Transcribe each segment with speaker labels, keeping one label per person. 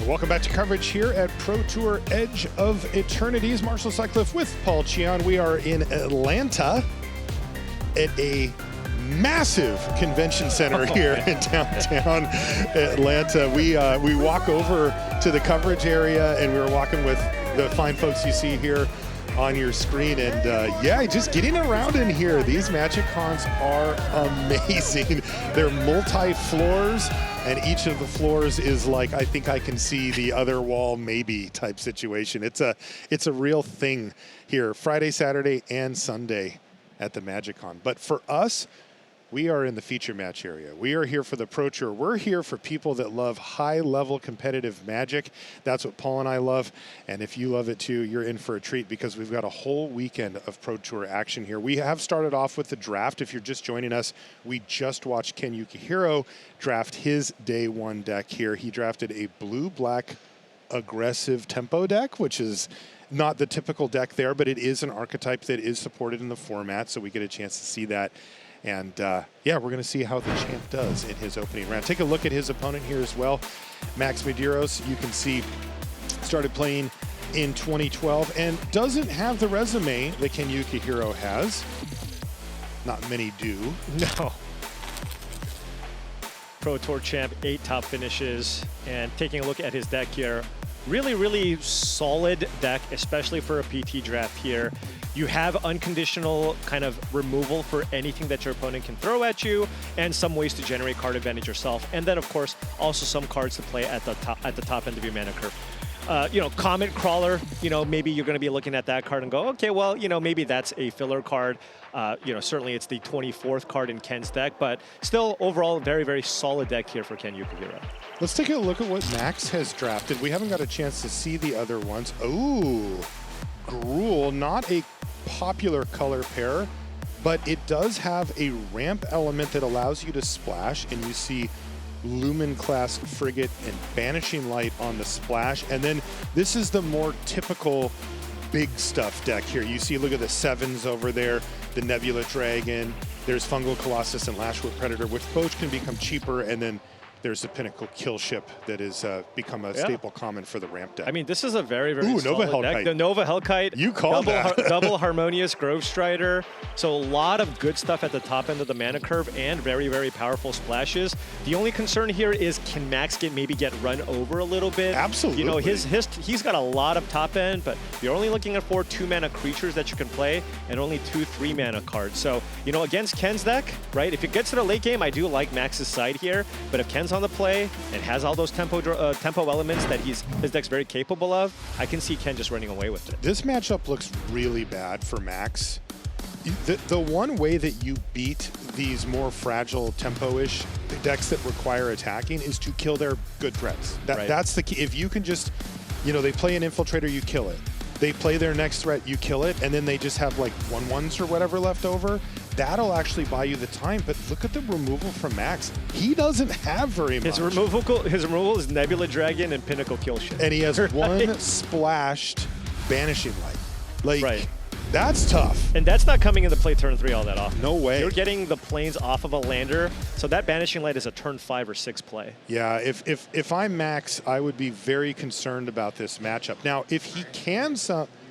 Speaker 1: Welcome back to coverage here at Pro Tour Edge of Eternities. Marshall Sutcliffe with Paul Cheon. We are in Atlanta at a massive convention center here in downtown Atlanta. We walk over to the coverage area, and we were walking with the fine folks you see here on your screen, and yeah, just getting around in here. These Magic Cons are amazing. They're multi-floors, and each of the floors is like, I think I can see the other wall maybe type situation. It's a real thing here, Friday, Saturday, and Sunday at the Magic Con. But for us, we are in the feature match area. We are here for the Pro Tour. We're here for people that love high-level competitive Magic. That's what Paul and I love. And if you love it too, you're in for a treat because we've got a whole weekend of Pro Tour action here. We have started off with the draft. If you're just joining us, we just watched Ken Yukuhiro draft his day one deck here. He drafted a blue-black aggressive tempo deck, which is not the typical deck there, but it is an archetype that is supported in the format, so we get a chance to see that. And yeah, we're going to see how the champ does in his opening round. Take a look at his opponent here as well. Max Medeiros, you can see, started playing in 2012 and doesn't have the resume that Ken Yukuhiro has. Not many do.
Speaker 2: No. Pro Tour champ, 8 top finishes, and taking a look at his deck here, really solid deck, especially for a PT draft here. You have unconditional kind of removal for anything that your opponent can throw at you, and some ways to generate card advantage yourself. And then, of course, also some cards to play at the top end of your mana curve. You know, Comet Crawler, you know, maybe you're going to be looking at that card and go, okay, well, you know, maybe that's a filler card. You know, certainly it's the 24th card in Ken's deck, but still overall very solid deck here for Ken Yukuhiro.
Speaker 1: Let's take a look at what Max has drafted. We haven't got a chance to see the other ones. Ooh, Gruul, not a popular color pair, but it does have a ramp element that allows you to splash, and you see Lumen class Frigate and Banishing Light on the splash. And then this is the more typical big stuff deck here. You see, look at the 7s over there, the Nebula Dragon, there's Fungal Colossus and Lashwood Predator, which both can become cheaper, and then there's the Pinnacle Kill Ship that has become a staple common for the ramp deck.
Speaker 2: I mean, this is a very solid
Speaker 1: Nova
Speaker 2: deck.
Speaker 1: Hellkite.
Speaker 2: The Nova Hellkite.
Speaker 1: You called that.
Speaker 2: Double Harmonious Grove Strider. So a lot of good stuff at the top end of the mana curve and very powerful splashes. The only concern here is, can Max maybe get run over a little bit?
Speaker 1: Absolutely.
Speaker 2: You know, he's got a lot of top end, but you're only looking at 4 2-mana creatures that you can play and only 2 3-mana cards. So, you know, against Ken's deck, right, if it gets to the late game, I do like Max's side here, but if Ken's on the play and has all those tempo elements that his deck's very capable of, I can see Ken just running away with it.
Speaker 1: This matchup looks really bad for Max. The one way that you beat these more fragile tempo-ish decks that require attacking is to kill their good threats. That's the key. If you can just, you know, they play an Infiltrator, you kill it. They play their next threat, you kill it, and then they just have like 1/1s or whatever left over. That'll actually buy you the time. But look at the removal from Max. He doesn't have very much.
Speaker 2: His removal is Nebula Dragon and Pinnacle Kill Ship.
Speaker 1: And he has one splashed Banishing Light. Like, that's tough.
Speaker 2: And that's not coming into play turn 3 all that often.
Speaker 1: No way.
Speaker 2: You're getting the planes off of a lander, so that Banishing Light is a turn 5 or 6 play.
Speaker 1: Yeah, if I'm Max, I would be very concerned about this matchup. Now, if he can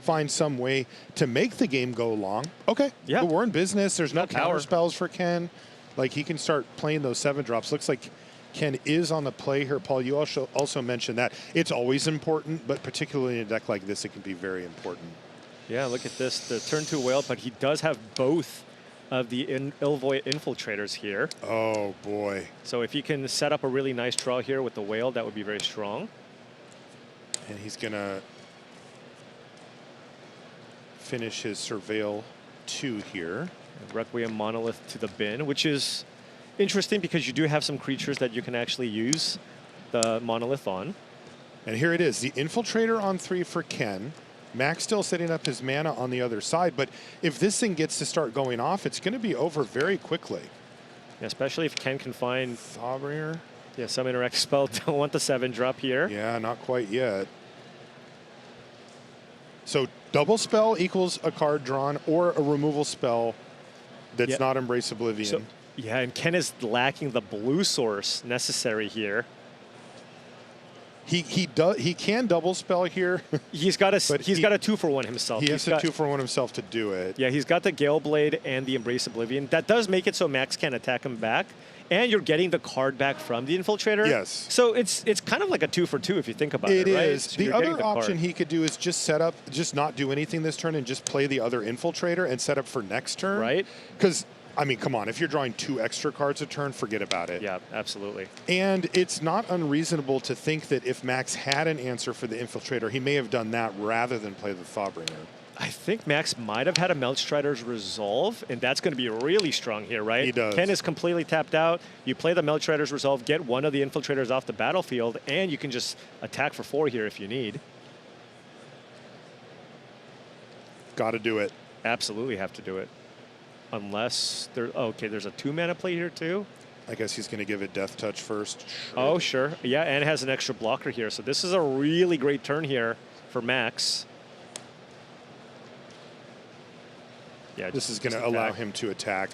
Speaker 1: find some way to make the game go long, okay,
Speaker 2: yeah,
Speaker 1: but we're in business. There's no counter
Speaker 2: power
Speaker 1: spells for Ken. Like, he can start playing those 7 drops. Looks like Ken is on the play here. Paul, you also mentioned that it's always important, but particularly in a deck like this, it can be very important.
Speaker 2: Yeah, look at this, the turn 2 whale, but he does have both of the Ilvoy Infiltrators here.
Speaker 1: Oh, boy.
Speaker 2: So if he can set up a really nice draw here with the whale, that would be very strong.
Speaker 1: And he's going to finish his Surveil 2 here.
Speaker 2: Requiem Monolith to the bin, which is interesting because you do have some creatures that you can actually use the Monolith on.
Speaker 1: And here it is, the Infiltrator on 3 for Ken. Max still setting up his mana on the other side, but if this thing gets to start going off, it's going to be over very quickly.
Speaker 2: Yeah, especially if Ken can find
Speaker 1: Thauberer.
Speaker 2: Yeah, some interact spell. Don't want the 7-drop here.
Speaker 1: Yeah, not quite yet. So double spell equals a card drawn or a removal spell that's not Embrace Oblivion.
Speaker 2: So, yeah, and Ken is lacking the blue source necessary here.
Speaker 1: He can double spell here.
Speaker 2: He's got a 2-for-1 himself.
Speaker 1: He has a 2-for-1 himself to do it.
Speaker 2: Yeah, he's got the Gale Blade and the Embrace Oblivion. That does make it so Max can't attack him back. And you're getting the card back from the Infiltrator.
Speaker 1: Yes.
Speaker 2: So it's kind of like a 2-for-2 if you think about it, right?
Speaker 1: It is.
Speaker 2: So
Speaker 1: the
Speaker 2: you're getting
Speaker 1: other option he could do is just set up, just not do anything this turn and just play the other Infiltrator and set up for next turn.
Speaker 2: Right.
Speaker 1: Because, I mean, come on, if you're drawing 2 extra cards a turn, forget about it.
Speaker 2: Yeah, absolutely.
Speaker 1: And it's not unreasonable to think that if Max had an answer for the Infiltrator, he may have done that rather than play the Thawbringer.
Speaker 2: I think Max might have had a Melchstrider's Resolve, and that's going to be really strong here, right?
Speaker 1: He does.
Speaker 2: Ken is completely tapped out. You play the Melchstrider's Resolve, get one of the Infiltrators off the battlefield, and you can just attack for 4 here if you need.
Speaker 1: Got to do it.
Speaker 2: Absolutely have to do it. Unless there, okay, there's a 2-mana play here too.
Speaker 1: I guess he's going to give it Death Touch first. Sure.
Speaker 2: Oh, sure. Yeah, and it has an extra blocker here. So this is a really great turn here for Max. Yeah,
Speaker 1: this is going to allow him to attack.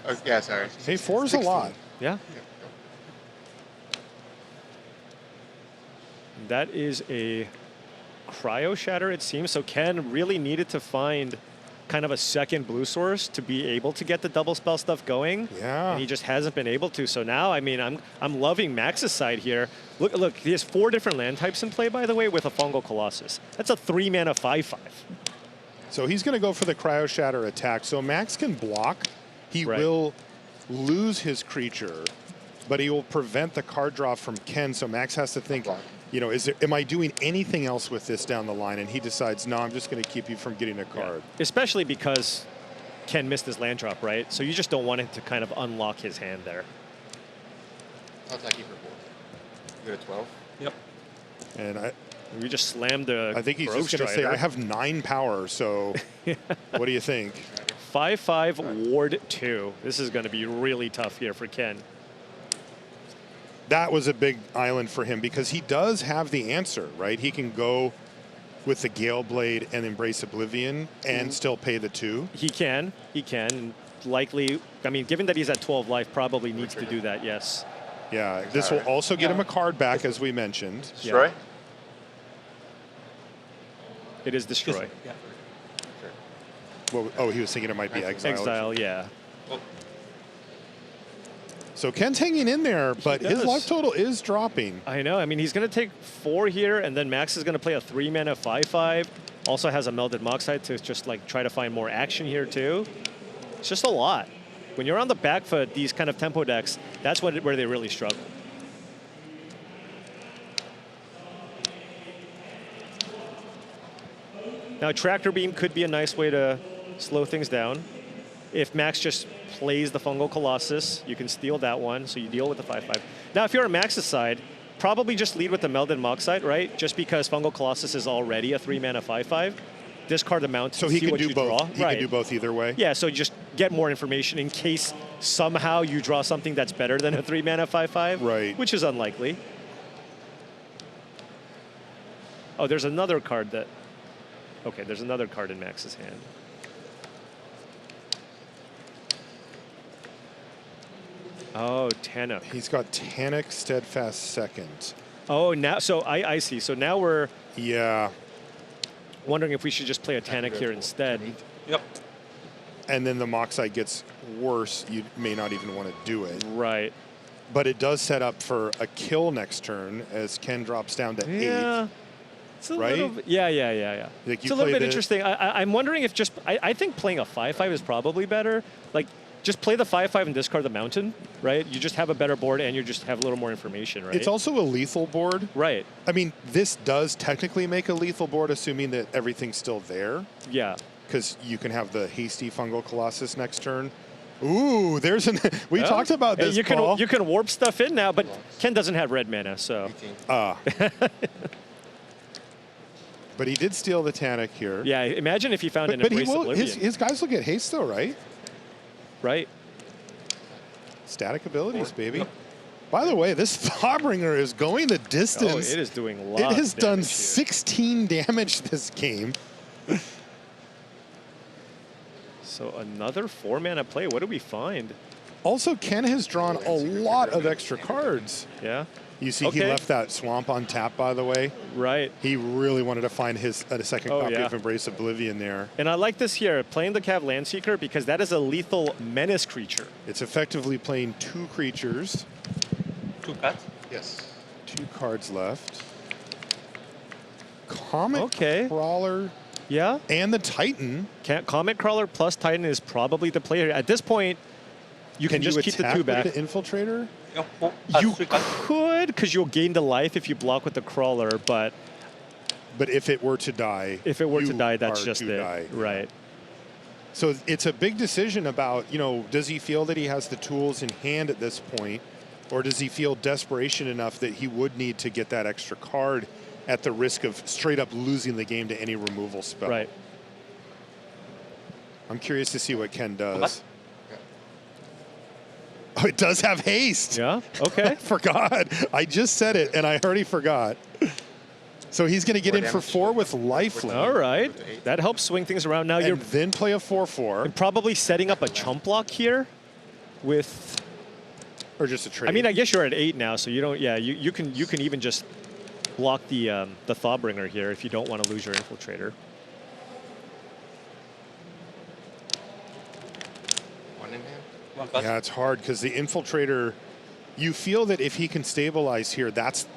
Speaker 3: Oh, yeah, sorry.
Speaker 1: Hey, 4 is a lot.
Speaker 2: Yeah. That is a Cryo Shatter, it seems. So Ken really needed to find kind of a second blue source to be able to get the double spell stuff going.
Speaker 1: Yeah.
Speaker 2: And he just hasn't been able to. So now, I mean, I'm loving Max's side here. Look, he has 4 different land types in play, by the way, with a Fungal Colossus. That's a 3-mana 5/5.
Speaker 1: So he's going to go for the Cryo Shatter attack. So Max can block. He will lose his creature, but he will prevent the card draw from Ken. So Max has to think, you know, am I doing anything else with this down the line? And he decides, no, I'm just going to keep you from getting a card.
Speaker 2: Yeah. Especially because Ken missed his land drop, right? So you just don't want him to kind of unlock his hand there.
Speaker 3: I'll attack you for 4. You go to 12?
Speaker 2: Yep.
Speaker 1: And
Speaker 2: we just slammed the
Speaker 1: I think he's
Speaker 2: Grove
Speaker 1: just going to say,
Speaker 2: Strider.
Speaker 1: I have 9 power, so what do you think?
Speaker 2: 5/5 Ward 2. This is going to be really tough here for Ken.
Speaker 1: That was a big island for him because he does have the answer, right? He can go with the Gale Blade and Embrace Oblivion and still pay the 2.
Speaker 2: He can. Likely, I mean, given that he's at 12 life, probably needs to do that, yes.
Speaker 1: Yeah, this will also get him a card back, as we mentioned.
Speaker 3: Destroy?
Speaker 2: It is Destroy.
Speaker 3: Yeah.
Speaker 1: Well, oh, he was thinking it might be Exile.
Speaker 2: Exile, yeah.
Speaker 1: So Ken's hanging in there, but his life total is dropping.
Speaker 2: I know. I mean, he's going to take 4 here, and then Max is going to play a 3-mana 5/5. Also has a Melded Moxide to just like try to find more action here too. It's just a lot. When you're on the back foot, these kind of tempo decks, that's where they really struggle. Now, Tractor Beam could be a nice way to slow things down. If Max just plays the Fungal Colossus, you can steal that one, so you deal with the 5/5. Now, if you're on Max's side, probably just lead with the Melded Moxide, right? Just because Fungal Colossus is already a 3-mana 5/5. Discard the Mount,
Speaker 1: so he
Speaker 2: see
Speaker 1: can
Speaker 2: what
Speaker 1: do
Speaker 2: you
Speaker 1: both.
Speaker 2: draw.
Speaker 1: He can do both either way.
Speaker 2: Yeah, so just get more information in case somehow you draw something that's better than a 3-mana 5/5.
Speaker 1: Right.
Speaker 2: Which is unlikely. Oh, there's another card that... Okay, there's another card in Max's hand. Oh, Tannock.
Speaker 1: He's got Tannock, Steadfast Second.
Speaker 2: Oh, now, so I see. So now we're wondering if we should just play a Tannock here instead.
Speaker 3: Yep.
Speaker 1: And then the Moxide gets worse. You may not even want to do it.
Speaker 2: Right.
Speaker 1: But it does set up for a kill next turn as Ken drops down to 8.
Speaker 2: It's a little bit, yeah.
Speaker 1: Like
Speaker 2: it's a little bit interesting. I'm wondering if I think playing a 5/5 is probably better. Like, just play the 5/5 and discard the Mountain, right? You just have a better board and you just have a little more information, right?
Speaker 1: It's also a lethal board.
Speaker 2: Right.
Speaker 1: I mean, this does technically make a lethal board, assuming that everything's still there.
Speaker 2: Yeah.
Speaker 1: Because you can have the hasty Fungal Colossus next turn. Ooh, there's an... We talked about this,
Speaker 2: you
Speaker 1: Paul.
Speaker 2: can warp stuff in now, but Ken doesn't have red mana, so...
Speaker 1: But he did steal the Tannock here.
Speaker 2: Yeah, imagine if he found an
Speaker 1: But he
Speaker 2: Embrace
Speaker 1: will,
Speaker 2: Oblivion.
Speaker 1: his guys will get haste, though, right?
Speaker 2: Right.
Speaker 1: Static abilities, baby. By the way, this Thawbringer is going the distance.
Speaker 2: Oh, it is doing a lot.
Speaker 1: It has
Speaker 2: of
Speaker 1: done
Speaker 2: damage
Speaker 1: 16 damage this game.
Speaker 2: So another 4-mana play. What do we find?
Speaker 1: Also, Ken has drawn a lot of extra cards.
Speaker 2: Yeah.
Speaker 1: You see, he left that swamp on tap, by the way.
Speaker 2: Right.
Speaker 1: He really wanted to find his a second copy
Speaker 2: yeah.
Speaker 1: of Embrace Oblivion there.
Speaker 2: And I like this here, playing the Cav Landseeker, because that is a lethal menace creature.
Speaker 1: It's effectively playing 2 creatures.
Speaker 4: 2 cards.
Speaker 3: Yes.
Speaker 1: 2 cards left. Comet
Speaker 2: Okay.
Speaker 1: Crawler
Speaker 2: Yeah.
Speaker 1: and the Titan.
Speaker 2: Comet Crawler plus Titan is probably the play here. At this point, you can just keep the 2 back.
Speaker 1: With the Infiltrator?
Speaker 2: You could, because you'll gain the life if you block with the Crawler, but
Speaker 1: if it were to die,
Speaker 2: if it were to
Speaker 1: you
Speaker 2: die, that's
Speaker 1: are
Speaker 2: just
Speaker 1: to
Speaker 2: it.
Speaker 1: die.
Speaker 2: Right.
Speaker 1: So it's a big decision about, you know, does he feel that he has the tools in hand at this point, or does he feel desperation enough that he would need to get that extra card at the risk of straight up losing the game to any removal spell?
Speaker 2: Right.
Speaker 1: I'm curious to see what Ken does. Oh, it does have haste.
Speaker 2: Yeah. Okay.
Speaker 1: I forgot. I just said it, and I already forgot. So he's going to get in for 4 with lifelink.
Speaker 2: All right. That helps swing things around. Now you're
Speaker 1: And then play a 4/4.
Speaker 2: probably setting up a chump block here with...
Speaker 1: Or just a trade.
Speaker 2: I mean, I guess you're at 8 now, so you don't... Yeah, you can even just block the Thawbringer here if you don't want to lose your Infiltrator.
Speaker 1: Yeah, it's hard because the Infiltrator, you feel that if he can stabilize here, that's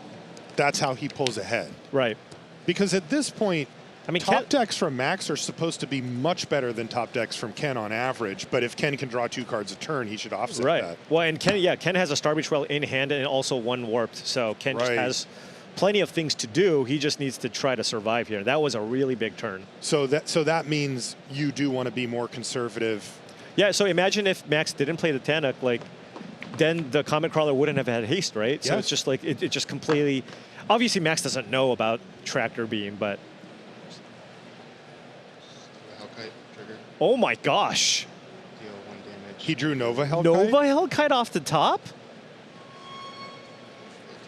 Speaker 1: how he pulls ahead.
Speaker 2: Right.
Speaker 1: Because at this point,
Speaker 2: I mean,
Speaker 1: top decks from Max are supposed to be much better than top decks from Ken on average. But if Ken can draw 2 cards a turn, he should offset that.
Speaker 2: Well, and Ken has a Starbeach Well in hand and also 1 warped, so Ken just has plenty of things to do. He just needs to try to survive here. That was a really big turn.
Speaker 1: So that means you do want to be more conservative.
Speaker 2: Yeah, so imagine if Max didn't play the Tannock, like, then the Comet Crawler wouldn't have had haste, right? So it's just like, it just completely... Obviously, Max doesn't know about Tractor Beam, but...
Speaker 3: Hellkite trigger.
Speaker 2: Oh my gosh!
Speaker 3: Deal 1 damage.
Speaker 1: He drew Nova Hellkite?
Speaker 2: Nova Hellkite off the top?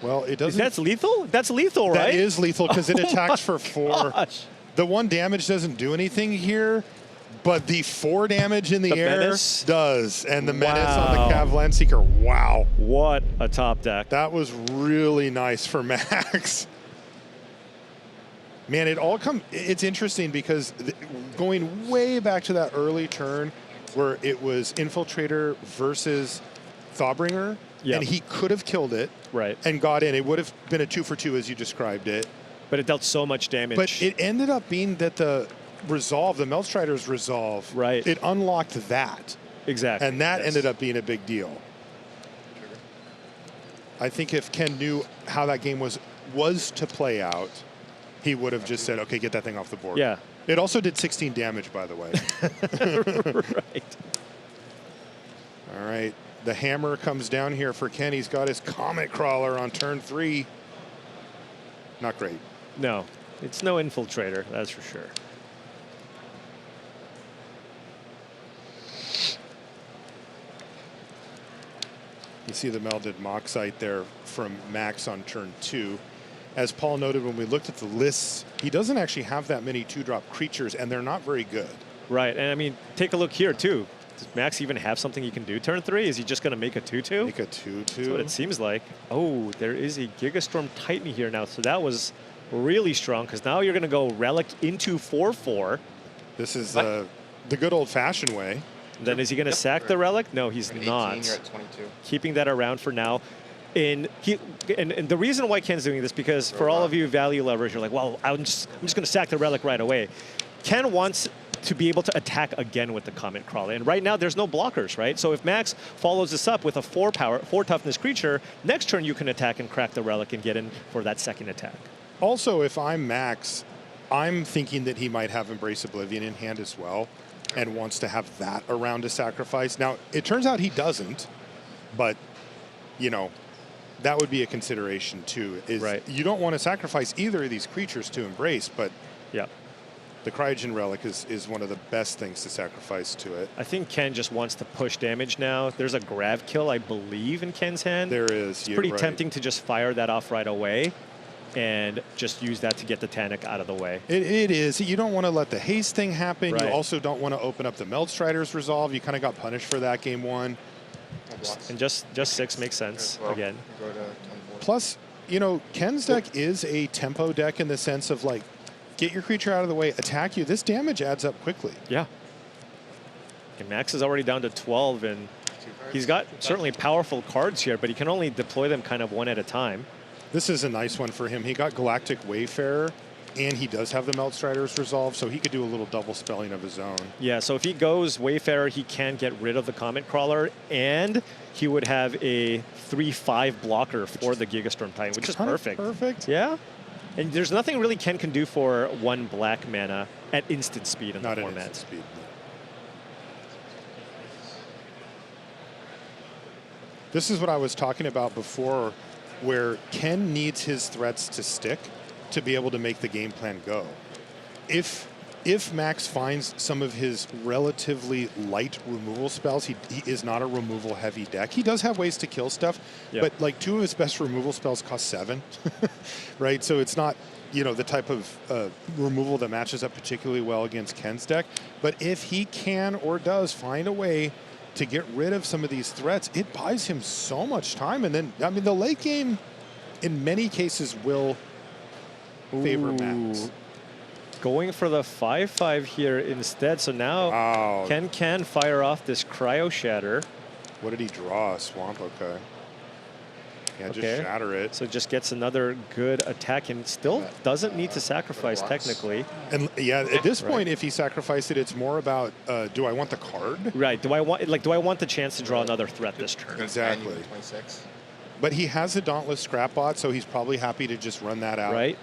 Speaker 1: Well, it doesn't...
Speaker 2: That's lethal? That's lethal, right?
Speaker 1: That is lethal because it attacks for 4.
Speaker 2: Gosh.
Speaker 1: The 1 damage doesn't do anything here, but the 4 damage in the air
Speaker 2: menace?
Speaker 1: does. And the menace on the Cav Landseeker, wow.
Speaker 2: What a top deck.
Speaker 1: That was really nice for Max. Man, it's interesting because going way back to that early turn where it was Infiltrator versus Thawbringer, and he could have killed it and got in. It would have been a 2 for 2 as you described it.
Speaker 2: But it dealt so much damage.
Speaker 1: But it ended up being that the Meltstrider's resolve, it unlocked that.
Speaker 2: Exactly.
Speaker 1: And that ended up being a big deal. I think if Ken knew how that game was to play out, he would have just said, okay, get that thing off the board.
Speaker 2: Yeah.
Speaker 1: It also did 16 damage, by the way.
Speaker 2: Right.
Speaker 1: All right. The hammer comes down here for Ken. He's got his Comet Crawler on turn 3. Not great.
Speaker 2: No, it's no Infiltrator, that's for sure.
Speaker 1: You see the melded Moxite there from Max on turn 2. As Paul noted, when we looked at the lists, he doesn't actually have that many 2-drop creatures, and they're not very good.
Speaker 2: Right, and I mean, take a look here, too. Does Max even have something he can do turn 3? Is he just going to make a 2-2?
Speaker 1: Make a 2-2.
Speaker 2: That's what it seems like. Oh, there is a Gigastorm Titan here now, so that was really strong, because now you're going to go Relic into 4/4.
Speaker 1: This is the good old-fashioned way.
Speaker 2: Then is he going to sack the Relic? No, he's not.
Speaker 3: 18, you're at 22.
Speaker 2: Keeping that around for now. And the reason why Ken's doing this, because for all of you value lovers, you're like, well, I'm just going to sack the Relic right away. Ken wants to be able to attack again with the Comet Crawler. And right now, there's no blockers, right? So if Max follows this up with a 4 toughness creature, next turn you can attack and crack the Relic and get in for that second attack.
Speaker 1: Also, if I'm Max, I'm thinking that he might have Embrace Oblivion in hand as well and wants to have that around to sacrifice. Now, it turns out he doesn't, but, you know, that would be a consideration too. You don't want to sacrifice either of these creatures to Embrace, but the Cryogen Relic is one of the best things to sacrifice to it.
Speaker 2: I think Ken just wants to push damage now. There's a Grav Kill, I believe, in Ken's hand.
Speaker 1: There is.
Speaker 2: It's pretty tempting to just fire that off right away and just use that to get the Tannock out of the way.
Speaker 1: It is. You don't want to let the haste thing happen.
Speaker 2: Right.
Speaker 1: You also don't want to open up the Meltstrider's resolve. You kind of got punished for that game 1.
Speaker 2: And just 6 makes sense again.
Speaker 3: Go to 10-4.
Speaker 1: Plus, you know, Ken's deck is a tempo deck in the sense of like, get your creature out of the way, attack you. This damage adds up quickly.
Speaker 2: Yeah. And Max is already down to 12, and he's got certainly powerful cards here, but he can only deploy them kind of one at a time.
Speaker 1: This is a nice one for him. He got Galactic Wayfarer, and he does have the Meltstrider's Resolve, so he could do a little double spelling of his own.
Speaker 2: Yeah, so if he goes Wayfarer, he can get rid of the Comet Crawler, and he would have a 3/5 blocker for the Gigastorm Titan, which is perfect.
Speaker 1: Perfect.
Speaker 2: Yeah. And there's nothing really Ken can do for 1 black mana at instant speed in the
Speaker 1: Not at
Speaker 2: format.
Speaker 1: instant speed. No. This is what I was talking about before, where Ken needs his threats to stick to be able to make the game plan go. If Max finds some of his relatively light removal spells, he is not a removal heavy deck. He does have ways to kill stuff, but like 2 of his best removal spells cost 7, right? So it's not, you know, the type of removal that matches up particularly well against Ken's deck. But if he can or does find a way to get rid of some of these threats, it buys him so much time. And then, I mean, the late game in many cases will favor Max.
Speaker 2: Going for the 5/5 here instead. So now Ken can fire off this Cryo Shatter.
Speaker 1: What did he draw? A Swamp, okay. Yeah, just shatter it.
Speaker 2: So just gets another good attack and still doesn't need to sacrifice technically.
Speaker 1: And yeah, at this point, if he sacrificed it, it's more about, do I want the card?
Speaker 2: Right. Do I want the chance to draw another threat this turn?
Speaker 1: Exactly.
Speaker 3: 26.
Speaker 1: But he has a Dauntless Scrapbot, so he's probably happy to just run that out.
Speaker 2: Right.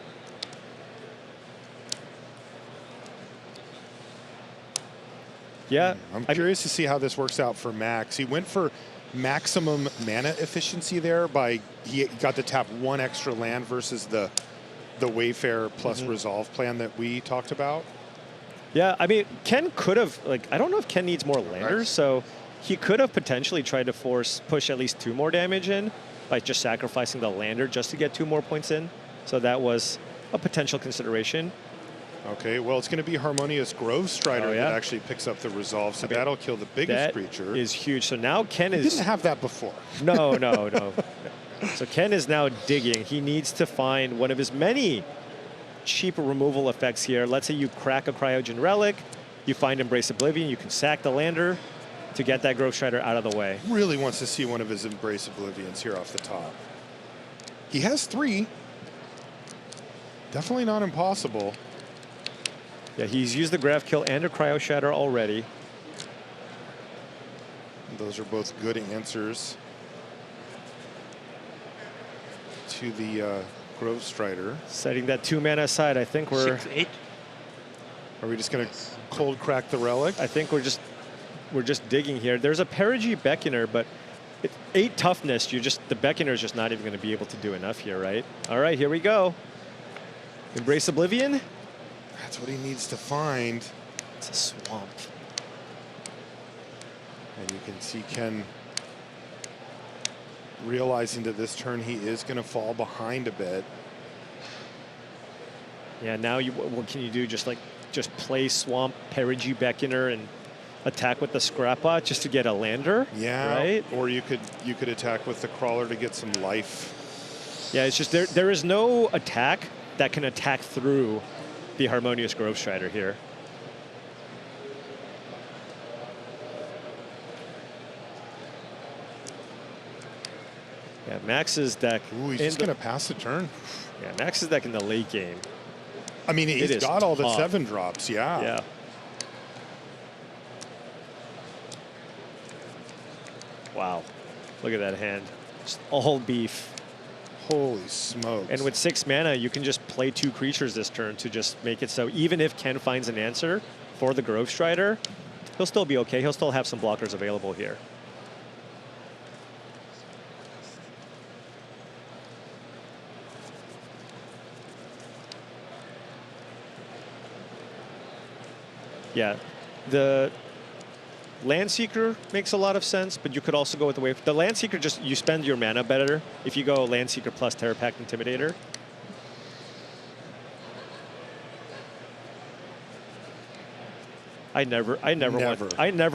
Speaker 2: Yeah.
Speaker 1: I'm curious to see how this works out for Max. He went for maximum mana efficiency there by he got to tap 1 extra land versus the Wayfarer plus Resolve plan that we talked about.
Speaker 2: Yeah, I mean, Ken could have, like, I don't know if Ken needs more landers, so he could have potentially tried to push at least 2 more damage in by just sacrificing the lander just to get 2 more points in. So that was a potential consideration.
Speaker 1: Okay, well, it's going to be Harmonious Grove Strider that actually picks up the Resolve, so that'll kill the biggest creature.
Speaker 2: That is huge. So now Ken is...
Speaker 1: He didn't have that before.
Speaker 2: No. So Ken is now digging. He needs to find one of his many cheap removal effects here. Let's say you crack a Cryogen Relic, you find Embrace Oblivion, you can sack the lander to get that Grove Strider out of the way.
Speaker 1: Really wants to see one of his Embrace Oblivions here off the top. He has 3. Definitely not impossible.
Speaker 2: Yeah, he's used the Grav Kill and a Cryo Shatter already.
Speaker 1: Those are both good answers to the Grove Strider.
Speaker 2: Setting that 2 mana aside, I think we're...
Speaker 3: 6/8.
Speaker 1: Are we just going to cold crack the Relic?
Speaker 2: I think we're just digging here. There's a Perigee Beckoner, but 8 toughness, the Beckoner is just not even going to be able to do enough here, right? All right, here we go. Embrace Oblivion.
Speaker 1: That's what he needs to find.
Speaker 2: It's a swamp.
Speaker 1: And you can see Ken realizing that this turn he is going to fall behind a bit.
Speaker 2: Yeah, now what can you do? Just play Swamp, Perigee Beckoner, and attack with the Scrapbot just to get a lander?
Speaker 1: Yeah,
Speaker 2: right?
Speaker 1: Or you could attack with the Crawler to get some life.
Speaker 2: Yeah, it's just there is no attack that can attack through the Harmonious Grove Strider here. Yeah, Max's deck.
Speaker 1: Ooh, he's just going to pass the turn.
Speaker 2: Yeah, Max's deck in the late game.
Speaker 1: I mean, he's got all the 7 drops, yeah.
Speaker 2: Yeah. Wow. Look at that hand. Just all beef.
Speaker 1: Holy smokes.
Speaker 2: And with 6 mana, you can just play 2 creatures this turn to just make it so even if Ken finds an answer for the Grove Strider, he'll still be okay. He'll still have some blockers available here. Yeah, the Landseeker makes a lot of sense, but you could also go with the wave. The Landseeker, just you spend your mana better if you go Landseeker plus Terra Pact Intimidator. I never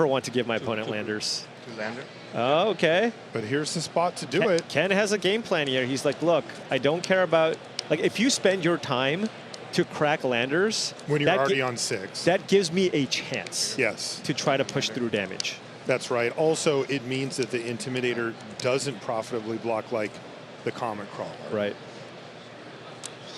Speaker 2: want to give my opponent landers.
Speaker 3: lander.
Speaker 2: Oh, okay.
Speaker 1: But here's the spot to do it.
Speaker 2: Ken has a game plan here. He's like, look, I don't care about, like, if you spend your time to crack landers.
Speaker 1: When you're already on 6.
Speaker 2: That gives me a chance.
Speaker 1: Yes.
Speaker 2: To try to push through damage.
Speaker 1: That's right. Also, it means that the Intimidator doesn't profitably block like the Comet Crawler.
Speaker 2: Right.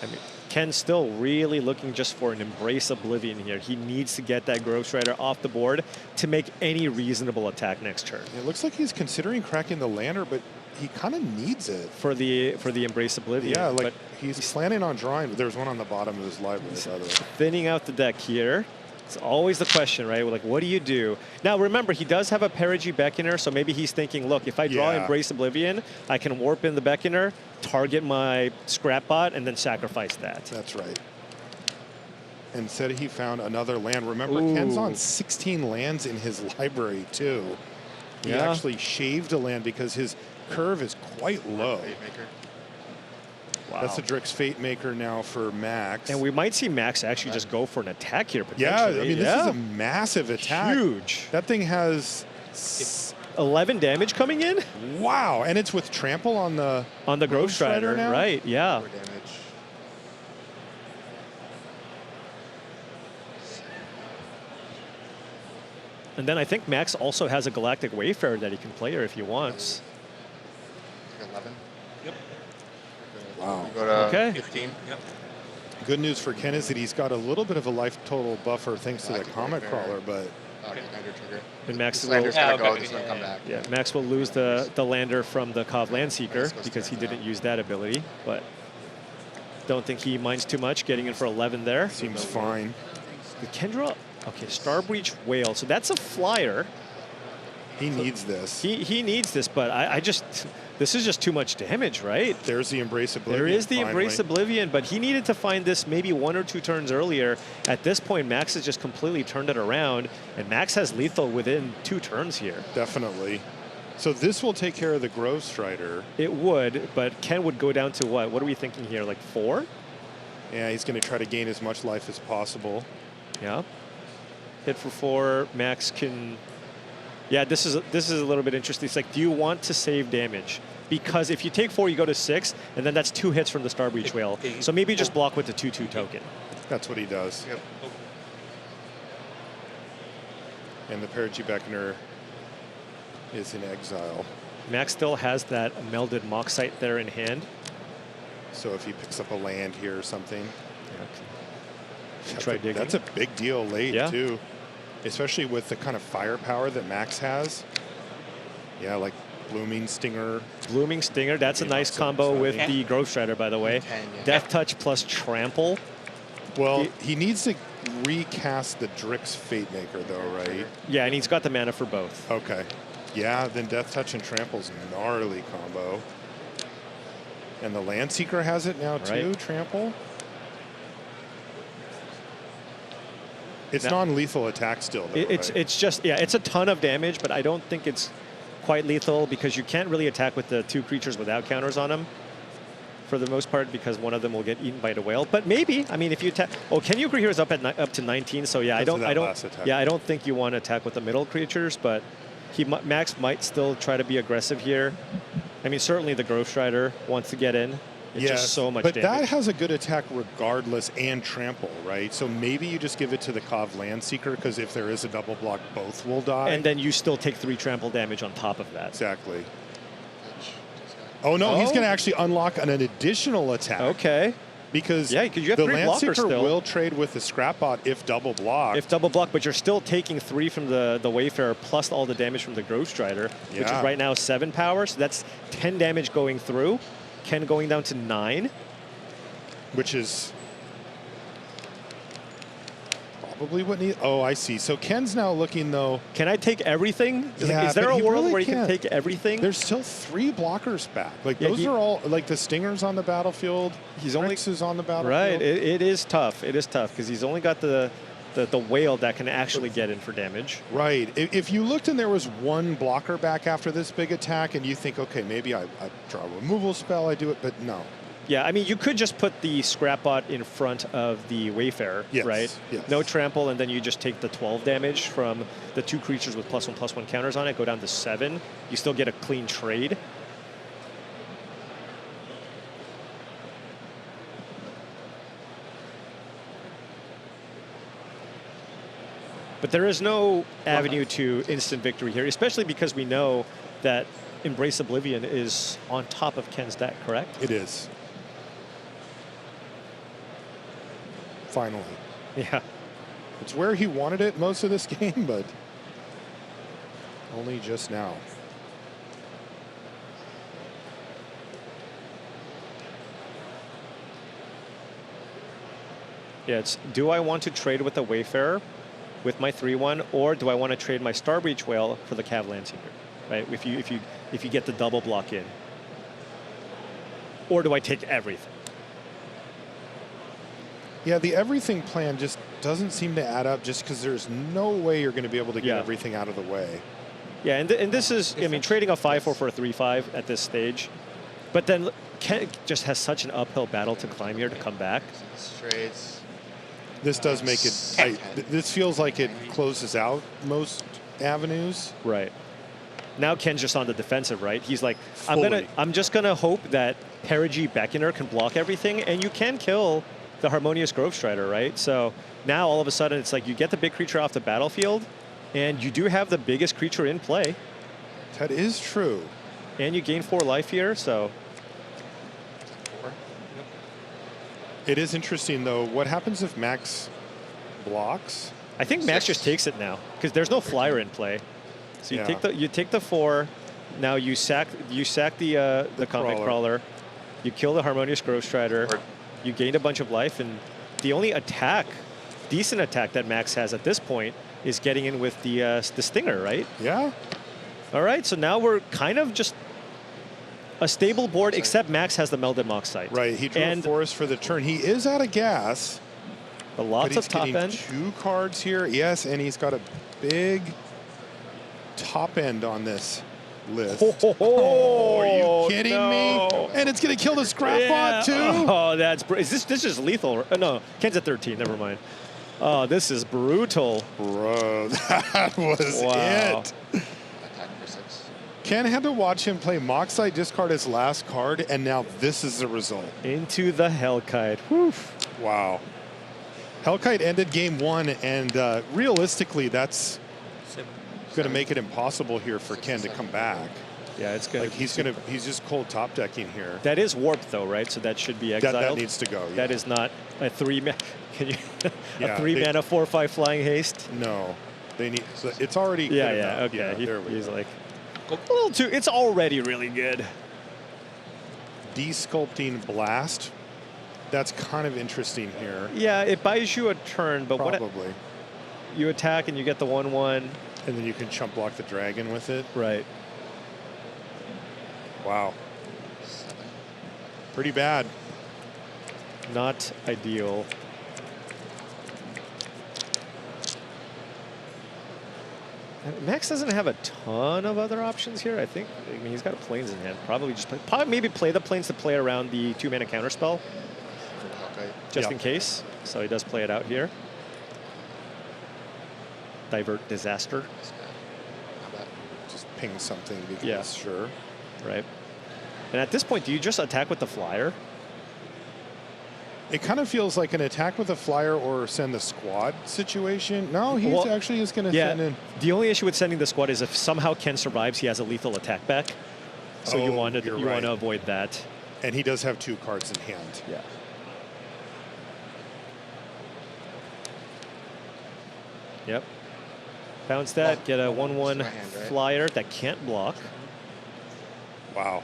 Speaker 2: I mean, Ken's still really looking just for an Embrace Oblivion here. He needs to get that Grove Strider off the board to make any reasonable attack next turn.
Speaker 1: It looks like he's considering cracking the lander, but he kind of needs it.
Speaker 2: For the Embrace Oblivion.
Speaker 1: Yeah, like he's planning on drawing, but there's one on the bottom of his library, by the way.
Speaker 2: Thinning out the deck here. It's always the question, right? Like, what do you do? Now, remember, he does have a Perigee Beckoner, so maybe he's thinking, look, if I draw Embrace Oblivion, I can warp in the Beckoner, target my Scrap Bot, and then sacrifice that.
Speaker 1: That's right. And said he found another land. Remember, Ken's on 16 lands in his library, too. He actually shaved a land because his curve is quite low.
Speaker 2: Wow.
Speaker 1: That's the Drix Fate Maker now for Max.
Speaker 2: And we might see Max actually just go for an attack here, potentially.
Speaker 1: Yeah, I mean, this is a massive attack.
Speaker 2: Huge.
Speaker 1: That thing has
Speaker 2: 11 damage coming in?
Speaker 1: Wow, and it's with Trample on the
Speaker 2: Grove Strider
Speaker 1: now?
Speaker 2: Right, yeah.
Speaker 3: More damage.
Speaker 2: And then I think Max also has a Galactic Wayfarer that he can play here if he wants.
Speaker 3: 11.
Speaker 4: Yep.
Speaker 1: Wow.
Speaker 3: We go to
Speaker 2: Okay.
Speaker 3: 15.
Speaker 4: Yep.
Speaker 1: Good news for Ken is that he's got a little bit of a life total buffer thanks to the
Speaker 3: Galactic
Speaker 1: Comet
Speaker 3: Wayfarer.
Speaker 1: Crawler, but
Speaker 3: Lander trigger.
Speaker 2: And Max
Speaker 3: This
Speaker 2: will,
Speaker 3: lander's gonna
Speaker 4: Yeah,
Speaker 3: go.
Speaker 4: okay.
Speaker 3: This is gonna come back.
Speaker 2: yeah, Max will lose the lander from the Cov Landseeker
Speaker 3: Max goes
Speaker 2: because he
Speaker 3: down.
Speaker 2: didn't use that ability, but don't think he minds too much getting in for 11 there.
Speaker 1: seems fine.
Speaker 2: The Kendra, okay, Starbreach Whale. So that's a flyer.
Speaker 1: He needs this.
Speaker 2: He needs this, but I just, this is just too much damage, right?
Speaker 1: There's the Embrace Oblivion.
Speaker 2: There is the
Speaker 1: finally.
Speaker 2: Embrace Oblivion, but he needed to find this maybe 1 or 2 turns earlier. At this point, Max has just completely turned it around, and Max has lethal within 2 turns here.
Speaker 1: Definitely. So this will take care of the Grove Strider.
Speaker 2: It would, but Ken would go down to what? What are we thinking here, like 4?
Speaker 1: Yeah, he's going to try to gain as much life as possible.
Speaker 2: Yeah. Hit for 4, Max can... Yeah, this is a little bit interesting. It's like, do you want to save damage? Because if you take 4, you go to 6, and then that's 2 hits from the Starbreach Whale. So maybe just block with the 2/2 token.
Speaker 1: That's what he does.
Speaker 3: Yep.
Speaker 1: And the Perigee Beckoner is in exile.
Speaker 2: Max still has that melded Moxite there in hand.
Speaker 1: So if he picks up a land here or something,
Speaker 2: Try digging.
Speaker 1: that's a big deal late,
Speaker 2: Yeah.
Speaker 1: too. Especially with the kind of firepower that Max has. Yeah, like Blooming Stinger.
Speaker 2: Blooming Stinger, that's a
Speaker 1: Maybe
Speaker 2: nice
Speaker 1: not
Speaker 2: combo
Speaker 1: 7,
Speaker 2: with
Speaker 1: 8.
Speaker 2: the Grove Strider, by the way.
Speaker 3: 10, yeah.
Speaker 2: Death Touch plus Trample.
Speaker 1: Well, he needs to recast the Drix Fate Maker, though, right?
Speaker 2: Yeah, and he's got the mana for both.
Speaker 1: Okay. Yeah, then Death Touch and Trample's gnarly combo. And the Landseeker has it now, too,
Speaker 2: Right.
Speaker 1: Trample. It's
Speaker 2: Now-
Speaker 1: non-lethal attack still, though, right?
Speaker 2: It's just, yeah, it's a ton of damage, but I don't think it's quite lethal because you can't really attack with the 2 creatures without counters on them for the most part because one of them will get eaten by the whale. But maybe, I mean, if you attack, Ken Yukuhiro is up to 19, so yeah,
Speaker 1: Because of that last attack.
Speaker 2: I don't think you want to attack with the middle creatures, but Max might still try to be aggressive here. I mean, certainly the Grove Strider wants to get in. It's just so much
Speaker 1: but
Speaker 2: damage.
Speaker 1: that has a good attack regardless and trample, right? So maybe you just give it to the Cov Landseeker because if there is a double block, both will die.
Speaker 2: And then you still take 3 trample damage on top of that.
Speaker 1: Exactly. Oh, no, he's
Speaker 2: Oh.
Speaker 1: going to actually unlock an additional attack.
Speaker 2: Okay.
Speaker 1: Because
Speaker 2: Yeah, 'cause you have
Speaker 1: the
Speaker 2: 3 blockers
Speaker 1: Landseeker
Speaker 2: still.
Speaker 1: will trade with the Scrapbot if double blocked.
Speaker 2: If double block, but you're still taking 3 from the Wayfarer plus all the damage from the Grove Strider, which is
Speaker 1: Yeah.
Speaker 2: right now 7 power. So that's 10 damage going through. Ken going down to 9.
Speaker 1: Which is probably what need. Oh, I see. So Ken's now looking, though.
Speaker 2: Can I take everything?
Speaker 1: Yeah,
Speaker 2: is there
Speaker 1: but
Speaker 2: a
Speaker 1: he
Speaker 2: world
Speaker 1: really
Speaker 2: where you can
Speaker 1: can't.
Speaker 2: take everything?
Speaker 1: There's still 3 blockers back. Like,
Speaker 2: Yeah,
Speaker 1: those are all, like, the Stingers on the battlefield.
Speaker 2: He's only-
Speaker 1: Drix is on the battlefield.
Speaker 2: Right. It is tough. It is tough because he's only got the whale that can actually get in for damage.
Speaker 1: Right. If you looked and there was 1 blocker back after this big attack and you think, okay, maybe I draw a removal spell, I do it, but no.
Speaker 2: Yeah, I mean, you could just put the scrap bot in front of the Wayfarer,
Speaker 1: Yes,
Speaker 2: right?
Speaker 1: yes.
Speaker 2: No trample, and then you just take the 12 damage from the 2 creatures with +1/+1 counters on it, go down to 7. You still get a clean trade. But there is no avenue to instant victory here, especially because we know that Embrace Oblivion is on top of Ken's deck, correct?
Speaker 1: It is. Finally.
Speaker 2: Yeah.
Speaker 1: It's where he wanted it most of this game, but only just now.
Speaker 2: Yeah, it's, do I want to trade with the Wayfarer with my 3/1, or do I want to trade my Starbreach Whale for the Cavalancer here, right? If you get the double block in, or do I take everything?
Speaker 1: Yeah, the everything plan just doesn't seem to add up just because there's no way you're going to be able to get
Speaker 2: Yeah.
Speaker 1: everything out of the way.
Speaker 2: Yeah, and this is, I mean, trading a 5/4 for a 3/5 at this stage, but then Ken just has such an uphill battle to climb here to come back.
Speaker 3: Trades.
Speaker 1: This does make it tight. This feels like it closes out most avenues.
Speaker 2: Right. Now Ken's just on the defensive, right? He's like,
Speaker 1: Fully.
Speaker 2: I'm just gonna hope that Perigee Beckoner can block everything, and you can kill the Harmonious Grove Strider, right? So now all of a sudden it's like you get the big creature off the battlefield, and you do have the biggest creature in play,
Speaker 1: That is true.
Speaker 2: and you gain 4 life here. So
Speaker 3: 4.
Speaker 1: It is interesting, though. What happens if Max blocks?
Speaker 2: I think Max
Speaker 3: 6.
Speaker 2: just takes it now because there's no flyer in play. So you
Speaker 1: Yeah.
Speaker 2: take the 4. Now you sack the Comet
Speaker 1: Crawler.
Speaker 2: Crawler. You kill the Harmonious Grove Strider.
Speaker 3: Or-
Speaker 2: You gained a bunch of life, and the only decent attack that Max has at this point is getting in with the Stinger, right?
Speaker 1: Yeah.
Speaker 2: All right, so now we're kind of just a stable board, except Max has the Melded Moxite.
Speaker 1: Right. He drew a
Speaker 2: And
Speaker 1: forest for the turn. He is out of gas.
Speaker 2: but
Speaker 1: But
Speaker 2: lots
Speaker 1: he's
Speaker 2: of top
Speaker 1: getting
Speaker 2: end.
Speaker 1: 2 cards here. Yes, and he's got a big top end on this list.
Speaker 2: Oh,
Speaker 1: are you kidding
Speaker 2: no.
Speaker 1: me? And it's going to kill the scrap bot, too?
Speaker 2: Oh, this is lethal? No, Ken's at 13. Never mind. Oh, this is brutal.
Speaker 1: Bro, that was
Speaker 2: Wow.
Speaker 1: it.
Speaker 3: Attack for 6.
Speaker 1: Ken had to watch him play Moxite, discard his last card, and now this is the result.
Speaker 2: Into the Hellkite. Whew.
Speaker 1: Wow. Hellkite ended game 1, and realistically, that's going to make it impossible here for Ken to come back.
Speaker 2: Yeah, it's good.
Speaker 1: Like he's just cold top decking here.
Speaker 2: That is warped though, right? So that should be
Speaker 1: That,
Speaker 2: exiled.
Speaker 1: that needs to go. Yeah.
Speaker 2: That is not a 3 mana. Can you
Speaker 1: Yeah,
Speaker 2: a 3
Speaker 1: they-
Speaker 2: mana 4/5 flying haste?
Speaker 1: No, they need. So it's already.
Speaker 2: Yeah,
Speaker 1: good
Speaker 2: yeah,
Speaker 1: enough.
Speaker 2: okay.
Speaker 1: Yeah, there we
Speaker 2: He's
Speaker 1: go.
Speaker 2: like a little too. It's already really good.
Speaker 1: Desculpting blast. That's kind of interesting here.
Speaker 2: Yeah, it buys you a turn, but what
Speaker 1: Probably.
Speaker 2: you attack and you get the 1/1.
Speaker 1: And then you can chump block the dragon with it.
Speaker 2: Right.
Speaker 1: Wow.
Speaker 3: 7.
Speaker 1: Pretty bad.
Speaker 2: Not ideal. And Max doesn't have a ton of other options here, I think. I mean, he's got planes in hand. Probably maybe play the planes to play around the 2 mana counterspell,
Speaker 3: For the Hawkeye.
Speaker 2: just
Speaker 1: Yeah.
Speaker 2: in case. So he does play it out here. Divert Disaster,
Speaker 3: That's bad. Not bad.
Speaker 1: Just ping something because
Speaker 2: Yeah.
Speaker 1: sure.
Speaker 2: right? And at this point, do you just attack with the flyer?
Speaker 1: It kind of feels like an attack with a flyer or send the squad situation. No, he's
Speaker 2: Well,
Speaker 1: actually just going to
Speaker 2: Yeah.
Speaker 1: send in.
Speaker 2: The only issue with sending the squad is if somehow Ken survives, he has a lethal attack back. So you
Speaker 1: Oh,
Speaker 2: want
Speaker 1: you're
Speaker 2: to
Speaker 1: right.
Speaker 2: avoid that.
Speaker 1: And he does have 2 cards in hand.
Speaker 2: Yeah. Yep. Bounce that,
Speaker 3: Oh,
Speaker 2: get a
Speaker 3: oh,
Speaker 2: 1/1
Speaker 3: it's my hand, right?
Speaker 2: flyer that can't block.
Speaker 1: Wow.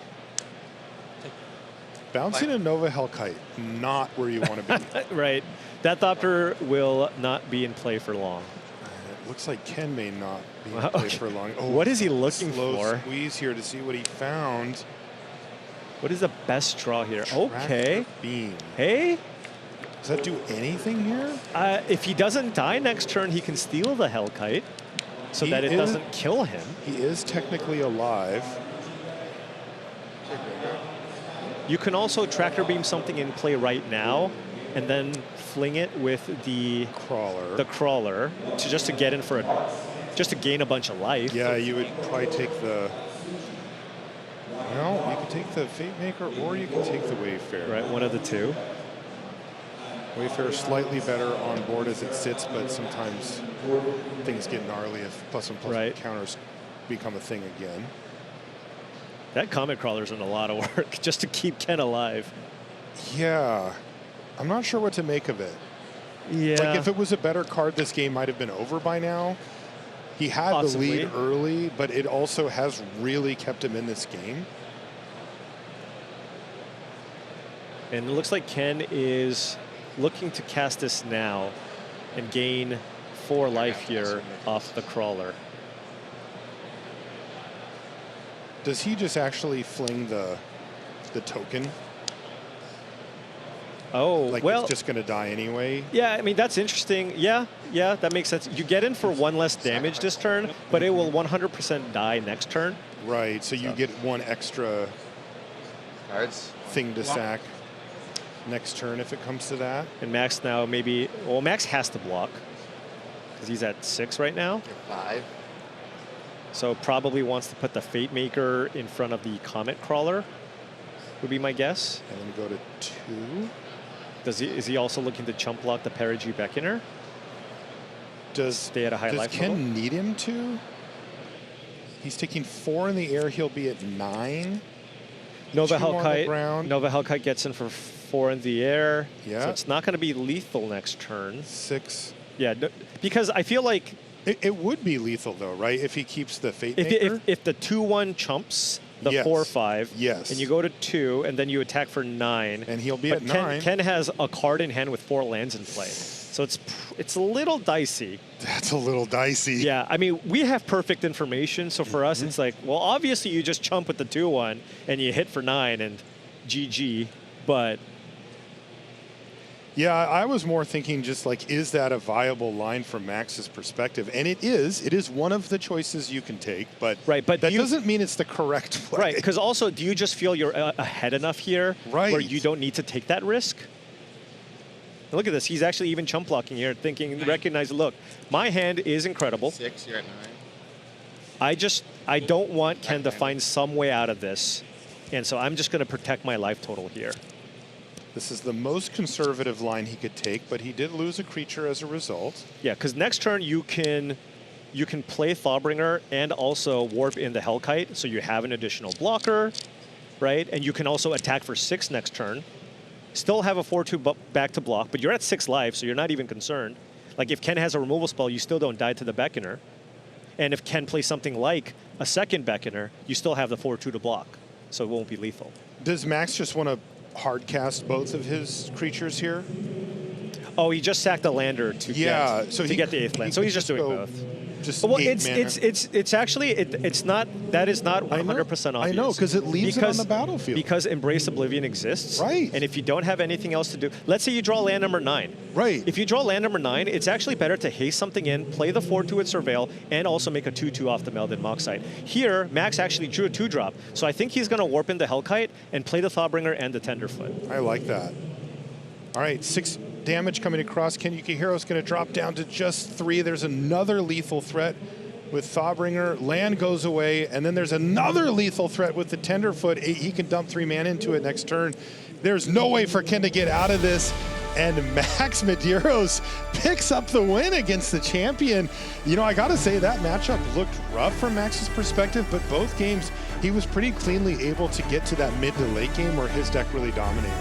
Speaker 1: Bouncing a Nova Hellkite, not where you want to be.
Speaker 2: Right. That Thopter will not be in play for long.
Speaker 1: It looks like Ken may not be in
Speaker 2: Wow,
Speaker 1: play
Speaker 2: okay.
Speaker 1: for long. Oh,
Speaker 2: What is he looking
Speaker 1: slow
Speaker 2: for?
Speaker 1: squeeze here to see what he found.
Speaker 2: What is the best draw here? Okay.
Speaker 1: Tractor Beam.
Speaker 2: Hey,
Speaker 1: Does that do anything here?
Speaker 2: if he doesn't die next turn, he can steal the Hellkite so
Speaker 1: He
Speaker 2: that it
Speaker 1: is-
Speaker 2: doesn't kill him.
Speaker 1: He is technically alive.
Speaker 2: You can also tractor beam something in play right now, and then fling it with the crawler to just to get in for just to gain a bunch of life.
Speaker 1: Yeah, you would probably take the. Well, you could take the Fate Maker, or you can take the Wayfarer.
Speaker 2: Right, one of the two.
Speaker 1: Wayfarer slightly better on board as it sits, but sometimes things get gnarly if plus and plus counters become a thing again.
Speaker 2: That Comet Crawler's in a lot of work just to keep Ken alive.
Speaker 1: Yeah. I'm not sure what to make of it.
Speaker 2: Yeah.
Speaker 1: Like, if it was a better card, this game might have been over by now. He had
Speaker 2: Possibly.
Speaker 1: the lead early, but it also has really kept him in this game.
Speaker 2: And it looks like Ken is looking to cast this now and gain 4 life here off the crawler.
Speaker 1: Does he just actually fling the token?
Speaker 2: Oh,
Speaker 1: like,
Speaker 2: well,
Speaker 1: it's just going to die anyway?
Speaker 2: Yeah, I mean, that's interesting. Yeah, that makes sense. You get in for 1 less damage this turn, but it will 100% die next turn.
Speaker 1: Right, so you get 1 extra thing to sack next turn if it comes to that.
Speaker 2: And Max now maybe, well, Max has to block because he's at 6 right now.
Speaker 3: 5.
Speaker 2: So probably wants to put the Fate Maker in front of the Comet Crawler, would be my guess.
Speaker 1: And then go to 2.
Speaker 2: Is he also looking to chump block the Perigee Beckoner? Stay at a high life
Speaker 1: Ken
Speaker 2: level?
Speaker 1: need him to? He's taking 4 in the air. He'll be at 9.
Speaker 2: Nova
Speaker 1: 2 on the
Speaker 2: Hellkite.
Speaker 1: ground.
Speaker 2: Nova Hellkite gets in for 4 in the air.
Speaker 1: Yeah.
Speaker 2: So it's not going to be lethal next turn.
Speaker 1: 6.
Speaker 2: Yeah, because I feel like
Speaker 1: it would be lethal though, right? If he keeps the Fate
Speaker 2: if
Speaker 1: Maker.
Speaker 2: if the 2/1 chumps the 4/5,
Speaker 1: yes,
Speaker 2: and you go to 2, and then you attack for 9,
Speaker 1: and he'll be at 9.
Speaker 2: Ken has a card in hand with 4 lands in play, so it's a little dicey.
Speaker 1: That's a little dicey.
Speaker 2: Yeah, I mean, we have perfect information, so for us, it's like, well, obviously you just chump with the 2/1 and you hit for 9 and GG, but.
Speaker 1: Yeah, I was more thinking just like, is that a viable line from Max's perspective? And it is. It is one of the choices you can take, but that doesn't mean it's the correct play.
Speaker 2: Right, because also, do you just feel you're ahead enough here where you don't need to take that risk? Look at this. He's actually even chump blocking here, thinking, recognize, look, my hand is incredible.
Speaker 3: 6, you're at 9.
Speaker 2: I don't want Ken to find some way out of this, and so I'm just going to protect my life total here.
Speaker 1: This is the most conservative line he could take, but he did lose a creature as a result.
Speaker 2: Yeah, because next turn you can play Thawbringer and also warp in the Hellkite, so you have an additional blocker, right? And you can also attack for 6 next turn. Still have a 4/2 back to block, but you're at 6 life, so you're not even concerned. Like, if Ken has a removal spell, you still don't die to the Beckoner. And if Ken plays something like a second Beckoner, you still have the 4/2 to block, so it won't be lethal.
Speaker 1: Does Max just want to hard cast both of his creatures here?
Speaker 2: Oh, he just sacked a lander to get the 8th land, so he's just doing both. Well, it's actually it's not, that is not 100% obvious.
Speaker 1: I know, because it leaves it on the battlefield.
Speaker 2: Because Embrace Oblivion exists.
Speaker 1: Right.
Speaker 2: And if you don't have anything else to do, let's say you draw land number 9.
Speaker 1: Right.
Speaker 2: If you draw land number 9, it's actually better to haste something in, play the 4/2 with Surveil, and also make a 2/2 off the Melded Moxite. Here, Max actually drew a 2-drop, so I think he's going to warp in the Hellkite and play the Thawbringer and the Tenderfoot.
Speaker 1: I like that. All right, 6 damage coming across. Ken Yukuhiro's going to drop down to just 3. There's another lethal threat with Thawbringer. Land goes away, and then there's another lethal threat with the Tenderfoot. He can dump 3 mana into it next turn. There's no way for Ken to get out of this, and Max Medeiros picks up the win against the champion. You know, I got to say, that matchup looked rough from Max's perspective, but both games, he was pretty cleanly able to get to that mid to late game where his deck really dominated.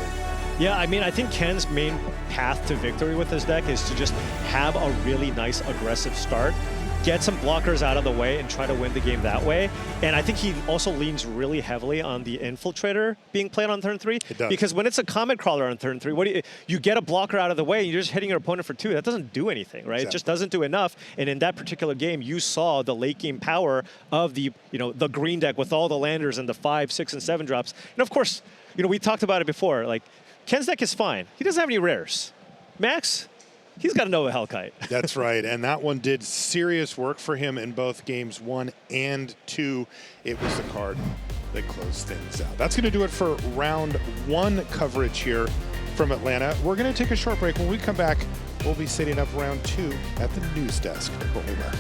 Speaker 2: Yeah, I mean, I think Ken's main path to victory with his deck is to just have a really nice aggressive start, get some blockers out of the way, and try to win the game that way. And I think he also leans really heavily on the Infiltrator being played on turn 3.
Speaker 1: It does.
Speaker 2: Because when it's a Comet Crawler on turn 3, what do you get a blocker out of the way, and you're just hitting your opponent for 2. That doesn't do anything, right?
Speaker 1: Exactly.
Speaker 2: It just doesn't do enough. And in that particular game, you saw the late game power of the green deck with all the landers and the 5, 6, and 7 drops. And of course, we talked about it before. Like, Ken's deck is fine. He doesn't have any rares. Max, he's got a Nova Hellkite.
Speaker 1: That's right, and that one did serious work for him in both games 1 and 2. It was the card. that close things out. That's going to do it for round 1 coverage here from Atlanta. We're going to take a short break. When we come back, we'll be setting up round 2 at the news desk. Don't leave there.